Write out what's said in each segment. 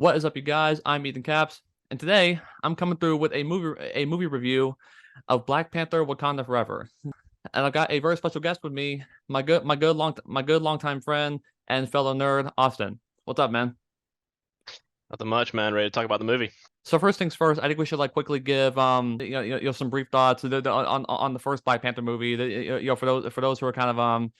What is up, you guys? I'm Ethan Caps, and today I'm coming through with a movie review of Black Panther: Wakanda Forever. And I've got a very special guest with me, my good longtime friend and fellow nerd, Austin. What's up, man? Nothing much, man. Ready to talk about the movie? So first things first, I think we should like quickly give some brief thoughts on the first Black Panther movie. For those who are kind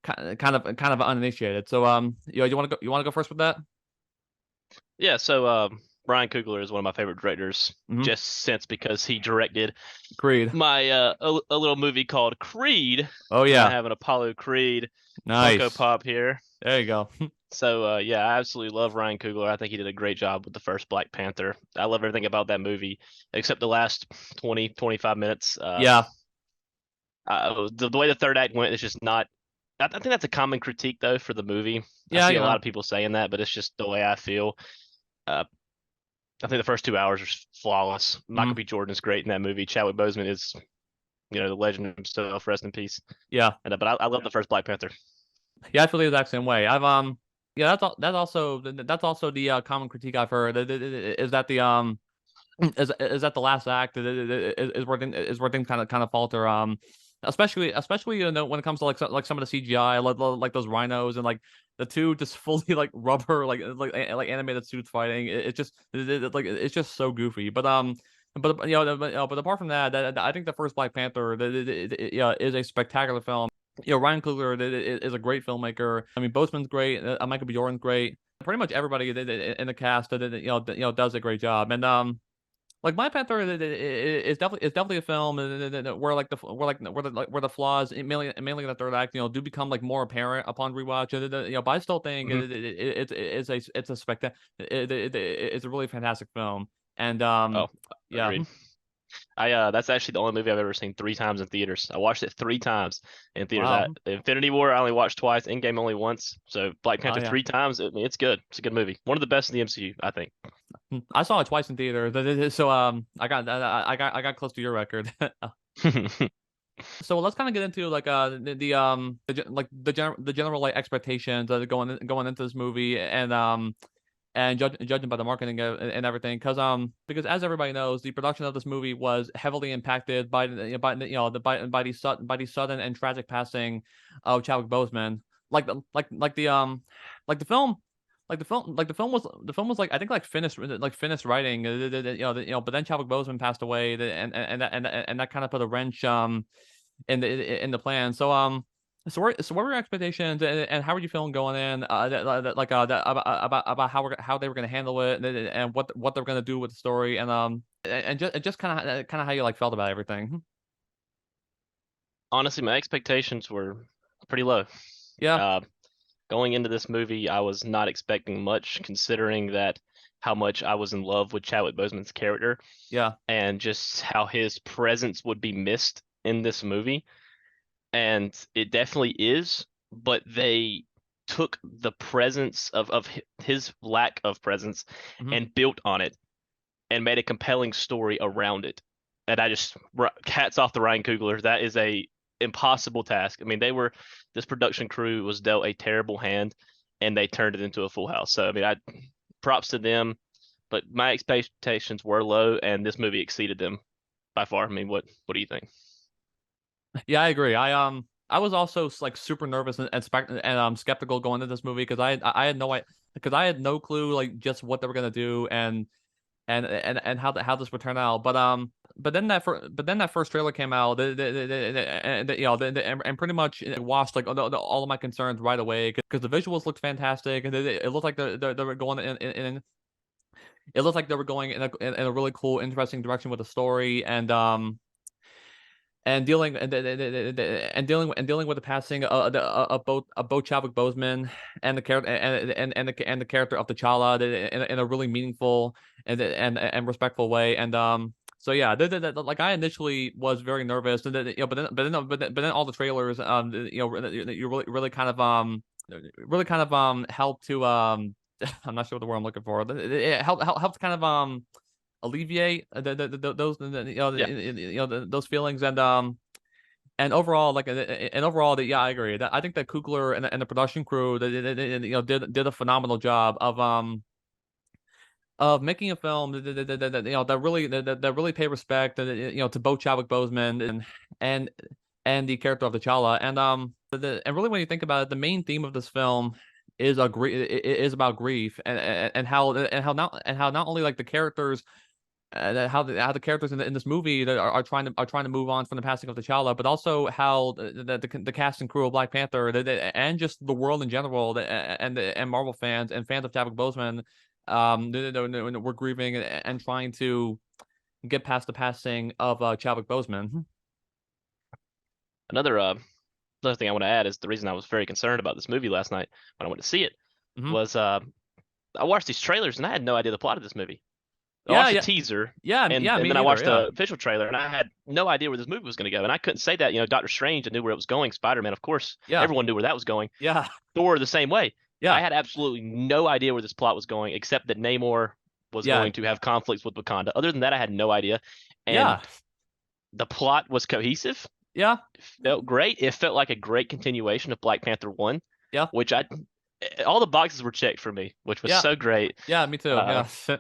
of uninitiated. So you want to go first with that? Yeah, so Brian Coogler is one of my favorite directors, Mm-hmm. just since because he directed Creed. my a little movie called Creed, Oh and I yeah, have an Apollo Creed Funko nice. Pop here. There you go. So yeah, I absolutely love Ryan Coogler. I think he did a great job with the first Black Panther. I love everything about that movie except the last 20, 25 minutes. Yeah, The way the third act went is just not. I think that's a common critique though for the movie. I yeah, see you a lot know. of people saying that, but it's just the way I feel. Uh, I think the first 2 hours are flawless. Michael Mm, B. Jordan is great in that movie. Chadwick Boseman is, the legend himself. Rest in peace. yeah, But I love the first Black Panther. yeah. I feel the exact same way. Yeah. That's also the common critique I've heard. Is that the is that the last act is where things kind of falter. Especially when it comes to like some of the CGI, like those rhinos and like the two just fully like rubber like animated suits fighting. It's just so goofy. But apart from that, I think the first Black Panther yeah, is a spectacular film. Ryan Coogler is a great filmmaker. I mean, Boseman's great. Michael B. Jordan's great. Pretty much everybody in the cast does a great job. And like Black Panther is definitely a film where like the where like where the flaws mainly in the third act do become like more apparent upon rewatch. But I still think Hmm. it's a it's a really fantastic film. And Oh, yeah. agreed. I That's actually the only movie I've ever seen 3 times in theaters. I watched it 3 times in theaters. Wow. Infinity War I only watched twice. Endgame only once. So Black Oh Panther yeah. 3 times. I mean, it's good. It's a good movie. One of the best in the MCU, I think. I saw it twice in theater. So I got close to your record. So let's kind of get into like the general like expectations going into this movie and judging by the marketing and everything because as everybody knows, the production of this movie was heavily impacted by by the sudden and tragic passing of Chadwick Boseman. Like the film like the film was like I think like finished writing but then Chadwick Boseman passed away and that kind of put a wrench in the plan. So what were your expectations and how were you feeling going in? About how they were going to handle it and what they're going to do with the story and just kind of how you like felt about everything. Honestly, my expectations were pretty low. Yeah, Uh, Going into this movie, I was not expecting much, considering that how much I was in love with Chadwick Boseman's character yeah. and just how his presence would be missed in this movie. And it definitely is, but they took the presence of his lack of presence Hmm. and built on it and made a compelling story around it. And I just hats off to Ryan Coogler. That is a impossible task. I mean, this production crew was dealt a terrible hand, and they turned it into a full house. So I mean, I props to them. But my expectations were low, and this movie exceeded them by far. I mean, what do you think? Yeah, I agree. I was also like super nervous and skeptical going into this movie because I had no clue like just what they were gonna do and how this would turn out. But then that first trailer came out, and pretty much it washed like all of my concerns right away because the visuals looked fantastic and it looked like they were going in it looked like they were going in a really cool, interesting direction with the story and dealing with the passing of both Chadwick Boseman and the character and the character of T'Challa in a really meaningful and respectful way. So yeah, like I initially was very nervous, and but then all the trailers you really kind of helped to I'm not sure what the word I'm looking for. It helped kind of alleviate Yeah, those feelings and overall yeah, I agree that I think that Coogler and the production crew did a phenomenal job of making a film that really pay respect to both Chadwick Boseman and and the character of T'Challa and really when you think about it, the main theme of this film is about grief and how not only like the characters how the characters in this movie that are trying to move on from the passing of T'Challa, but also how the cast and crew of Black Panther and just the world in general and Marvel fans and fans of Chadwick Boseman we're grieving and trying to get past the passing of Chadwick Boseman. Another another thing I want to add is the reason I was very concerned about this movie last night when I went to see it Hmm. was I watched these trailers and I had no idea the plot of this movie. I Yeah, watched the yeah, teaser yeah, and me then I neither. watched Yeah, the official trailer and I had no idea where this movie was going to go. And I couldn't say that, Doctor Strange, I knew where it was going. Spider-Man, of course, yeah, everyone knew where that was going. yeah, Thor the same way. I yeah, had absolutely no idea where this plot was going, except that Namor was yeah, going to have conflicts with Wakanda. Other than that, I had no idea. yeah, And the plot was cohesive. yeah, It felt great. It felt like a great continuation of Black Panther 1, yeah, which all the boxes were checked for me, which was yeah, so great. yeah. Me too. Uh, Yeah.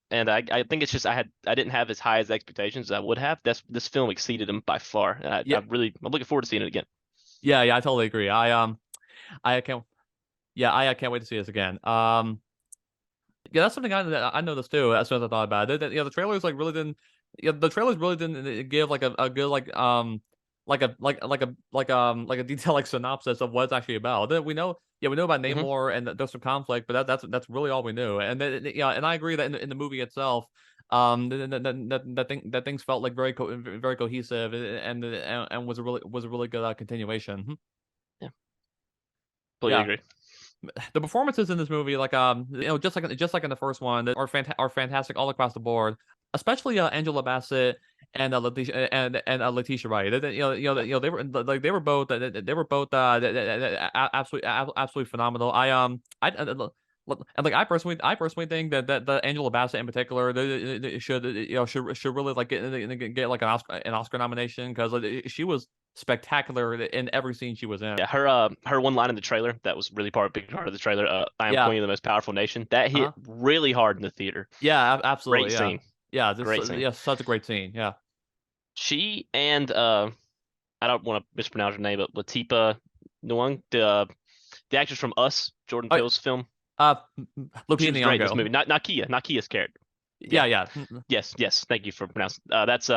and I think it's just I didn't have as high as expectations as I would have. This film exceeded them by far. And Yeah, I'm looking forward to seeing it again. yeah, I totally agree. I can't. Yeah, I can't wait to see this again. Yeah, that's something I noticed too. As soon as I thought about it, the trailers like really didn't. Yeah, the trailers really didn't give like a good like a detailed like synopsis of what it's actually about. Then we know about Hmm. Namor and there's some conflict, but that's really all we knew. And then yeah, and I agree that in the movie itself, that things felt like very cohesive and was a really good continuation. Yeah, completely Yeah, agree. the performances in this movie, just like in the first one, are fantastic all across the board. Especially Angela Bassett and Letitia Wright. They were both absolutely absolutely phenomenal. And like I personally think that the Angela Bassett in particular should really like get like an Oscar nomination because she was spectacular in every scene she was in. Yeah, her one line in the trailer that was really big part of the trailer. I am Yeah. queen of the most powerful nation. That hit Uh-huh. really hard in the theater. Yeah, Great absolutely. Yeah. scene. Yeah, this Great scene. yeah, such a great scene. Yeah. She and I don't want to mispronounce her name, but Latifa Nuang, the actress from Us, Jordan Oh, Peele's film. uh She Lupita was great in this Nyong'o. movie. Not Kia, not Kia's character. Yeah, Yeah. yeah. Yes. Thank you for pronouncing. That's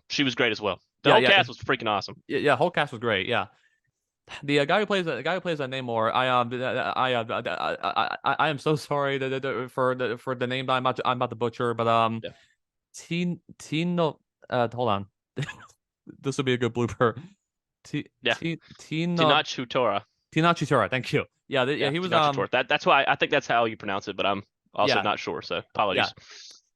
she was great as well. The Yeah, whole yeah. cast was freaking awesome. Yeah, whole cast was great. Yeah. The guy who plays that Namor, I am so sorry for the name that I'm about to butcher, but Yeah. Tino hold on. This would be a good blooper. Yeah. Tino Tinachu Tora. Tina Chitora, thank you. Yeah, yeah, Yeah, he was Tinachu Tora. That's why I think that's how you pronounce it, but I'm also yeah, not sure. So yeah. apologies.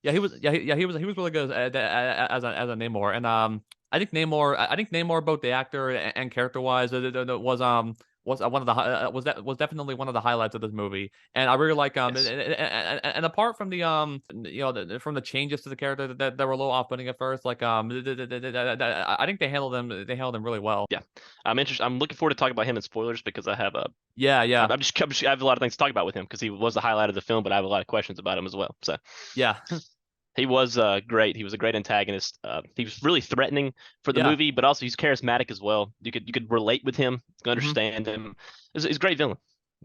Yeah, he was really good as a Namor, and I think Namor both the actor and character wise was one of the was definitely one of the highlights of this movie, and I really like Yes. and apart from the from the changes to the character that were a little off putting at first, like I think they handled them really well. Yeah. I'm interested. I'm looking forward to talking about him in spoilers because I have a Yeah, yeah, I have a lot of things to talk about with him because he was the highlight of the film, but I have a lot of questions about him as well. So yeah, he was great. He was a great antagonist. He was really threatening for the yeah. movie, but also he's charismatic as well. You could relate with him, you can Hmm. understand him. He's a great villain,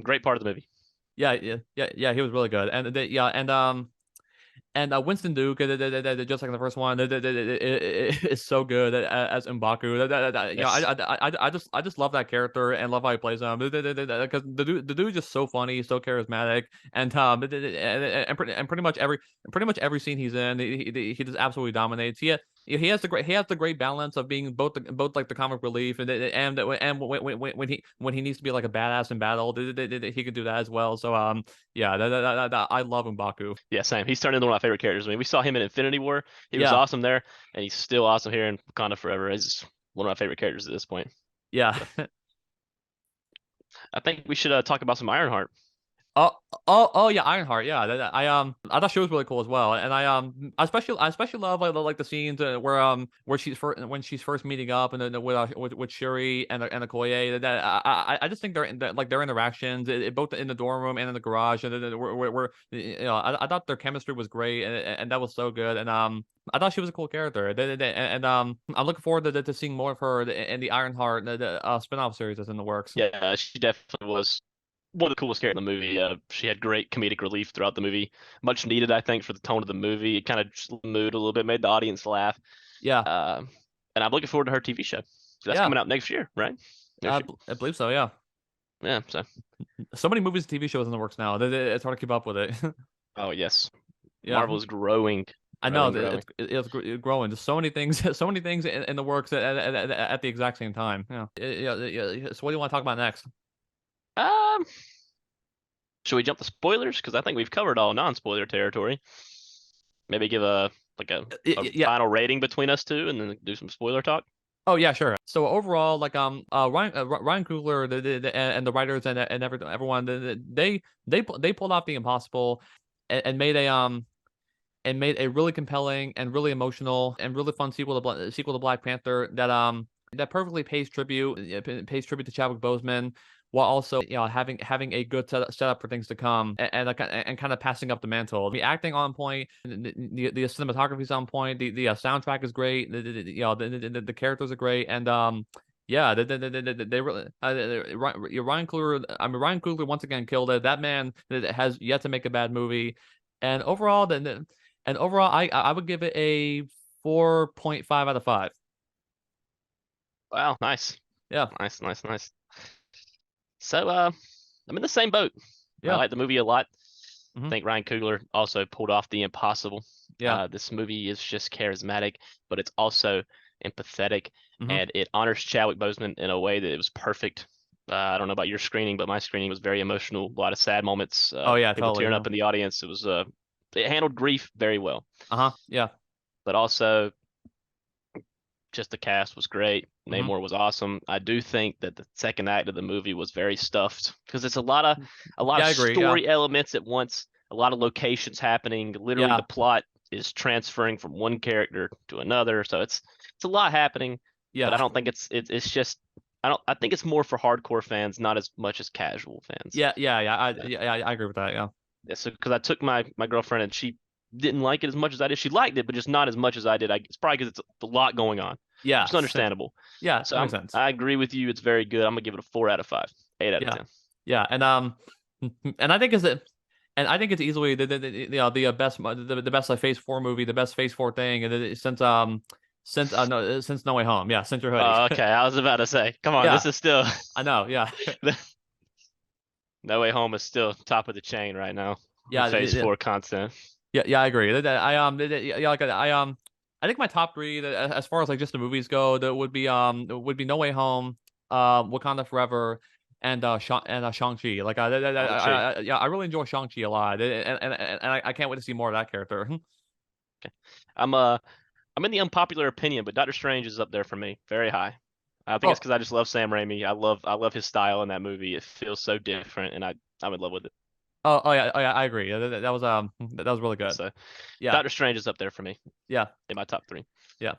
great part of the movie. Yeah, he was really good, and Winston Duke, just like in the first one, is so good as M'Baku. Yes. I just love that character and love how he plays him because the dude is just so funny, so charismatic, and pretty much every scene he's in, he just absolutely dominates. He has the great balance of being both like the comic relief and when he needs to be like a badass in battle, he can do that as well. So yeah, I love M'Baku. Yeah, same. He's turned into one of my favorite characters. I mean, we saw him in Infinity War. He was Yeah, awesome there, and he's still awesome here in Wakanda Forever. He's one of my favorite characters at this point. yeah. So I think we should talk about some Ironheart. Oh, oh, yeah, Ironheart. Yeah, I thought she was really cool as well, and I especially love like the scenes where she's first when she's first meeting up and then with Shuri and Okoye. That I just think their interactions, both in the dorm room and in the garage, and then I thought their chemistry was great, and that was so good, and I thought she was a cool character, and I'm looking forward to seeing more of her in the Ironheart spin-off series that's in the works. Yeah, she definitely was one of the coolest characters in the movie. She had great comedic relief throughout the movie, much needed, I think, for the tone of the movie. It kind of just mood a little bit, made the audience laugh. Yeah, Uh, and I'm looking forward to her TV show. So that's yeah, coming out next year, right? Next year. I believe so. Yeah. Yeah. So, So many movies and TV shows in the works now. It's hard to keep up with it. oh yes, Yeah, Marvel is growing, I know growing, growing. it's growing. Just so many things, so many things in the works at the exact same time. Yeah, yeah. So what do you want to talk about next? Um, should we jump to spoilers? Because I think we've covered all non-spoiler territory. Maybe give a Yeah. final rating between us two, and then do some spoiler talk. Oh yeah, sure. So overall, like Ryan Coogler and the writers and everyone they pulled off the impossible and made a really compelling and really emotional and really fun sequel to Black Panther that perfectly pays tribute to Chadwick Boseman while also having a good setup for things to come and kind of passing up the mantle. The acting on point, the cinematography's on point, the soundtrack is great, the characters are great, and yeah, they really Ryan Coogler. I mean, Ryan Coogler once again killed it. That man has yet to make a bad movie, and overall, I would give it a 4.5 out of 5. Wow, nice, Yeah, nice, nice, nice. So, I'm in the same boat. I yeah, like the movie a lot. I hmm think Ryan Coogler also pulled off the impossible. yeah, This movie is just charismatic, but it's also empathetic, hmm and it honors Chadwick Boseman in a way that it was perfect. I don't know about your screening, but my screening was very emotional. A lot of sad moments, oh yeah, people totally, tearing yeah, up in the audience. It handled grief very well, yeah, but also just the cast was great. hmm Namor was awesome. I do think that the second act of the movie was very stuffed because it's a lot of yeah, I agree, yeah, story elements at once, a lot of locations happening. Literally, the yeah, plot is transferring from one character to another, so it's a lot happening. But I yeah, don't think it's just I think it's more for hardcore fans, not as much as casual fans. I agree with that, yeah, Yeah, so because I took my girlfriend and she didn't like it as much as I did. She liked it, but just not as much as I did. It's probably because it's a lot going on, which yeah, is understandable. yeah, So that makes sense, I agree with you. It's very good. I'm gonna give it a 4 out of 5, 8 out of yeah, 10. yeah, and I think is it. And I think it's easily the best the best like Phase 4 movie, the best Phase 4 thing, and since no since No Way Home, yeah, since your hoodie, Oh, okay. I was about to say, come on, yeah, this is still I know, yeah, No Way Home is still top of the chain right now in yeah, Phase 4 content. yeah, I agree. Yeah, like I think my top three as far as like just the movies go, that would be No Way Home, Wakanda Forever, and Shang-Chi. Like Shang-Chi. yeah, I really enjoy Shang-Chi a lot, and I can't wait to see more of that character. Okay. I'm uh I'm in the unpopular opinion, but Doctor Strange is up there for me, very high. I think it's Oh, because I just love Sam Raimi. I love his style in that movie. It feels so different, and I'm in love with it. oh yeah, I agree. That was really good. So Yeah, Doctor Strange is up there for me yeah, in my top three. yeah.